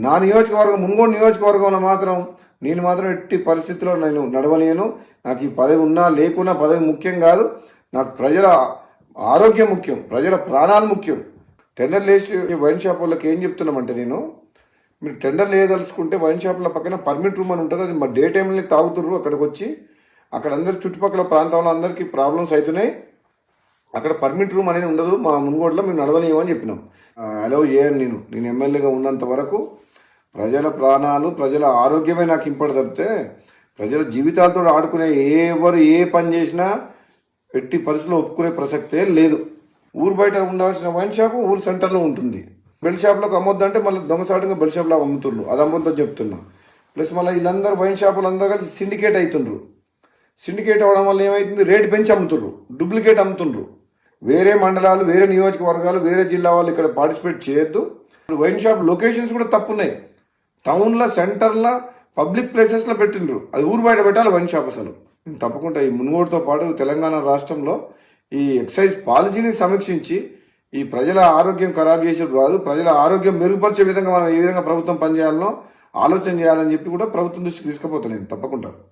నా నియోజకవర్గం మున్గోడు నియోజకవర్గంలో మాత్రం నేను మాత్రం ఎట్టి పరిస్థితుల్లో నేను నడవలేను. నాకు ఈ పదవి ఉన్నా లేకున్నా పదవి ముఖ్యం కాదు. నాకు ప్రజల ఆరోగ్యం ముఖ్యం, ప్రజల ప్రాణాలు ముఖ్యం. టెండర్ లేచి వైన్ షాప్ వాళ్ళకి ఏం చెప్తున్నామంటే, మీరు టెండర్ లేదలుచుకుంటే వైన్ షాప్ల పక్కన పర్మిట్ రూమ్ అని ఉంటుంది. అది మా డే టైంలో తాగుతుర్రు. అక్కడికి వచ్చి అక్కడ అందరు చుట్టుపక్కల ప్రాంతంలో అందరికీ ప్రాబ్లమ్స్ అవుతున్నాయి. అక్కడ పర్మిట్ రూమ్ అనేది ఉండదు. మా మున్గోడులో మేము నడవలేము అని చెప్పినాం. అలౌ చేయను. నేను ఎమ్మెల్యేగా ఉన్నంత వరకు ప్రజల ప్రాణాలు, ప్రజల ఆరోగ్యమే నాకు ఇంపడి తప్పితే ప్రజల జీవితాలతో ఆడుకునే ఎవరు ఏ పని చేసినా ఎట్టి పరిస్థితుల్లో ఒప్పుకునే ప్రసక్తే లేదు. ఊరు బయట ఉండాల్సిన వైన్ షాపు ఊరు సెంటర్లో ఉంటుంది. బెల్ షాప్లోకి అమ్మొద్దంటే మళ్ళీ దొంగసాటుగా బెల్ షాప్లో అమ్ముతుండ్రు. అది అమ్ముతో చెప్తున్నా. ప్లస్ మళ్ళీ వీళ్ళందరూ వైన్ షాపులు అందరూ కలిసి సిండికేట్ అవుతుండ్రు. సిండికేట్ అవ్వడం వల్ల ఏమవుతుంది, రేటు పెంచి అమ్ముతుండ్రు, డూప్లికేట్ అమ్ముతుండ్రు. వేరే మండలాలు, వేరే నియోజకవర్గాలు, వేరే జిల్లా వాళ్ళు ఇక్కడ పార్టిసిపేట్ చేయొద్దు. వైన్ షాప్ లొకేషన్స్ కూడా తప్పున్నాయి. టౌన్లో, సెంటర్లో, పబ్లిక్ ప్లేసెస్లో పెట్టిండ్రు. అది ఊరు బయట పెట్టాలి వైన్ షాప్. అసలు తప్పకుండా ఈ మున్గోడుతో పాటు తెలంగాణ రాష్ట్రంలో ఈ ఎక్సైజ్ పాలసీని సమీక్షించి ఈ ప్రజల ఆరోగ్యం ఖరాబ్ చేసేది కాదు, ప్రజల ఆరోగ్యం మెరుగుపరిచే విధంగా మనం ఏ విధంగా ప్రభుత్వం పనిచేయాలనో ఆలోచన చేయాలని చెప్పి కూడా ప్రభుత్వం దృష్టికి తీసుకుపోతాను నేను తప్పకుండా.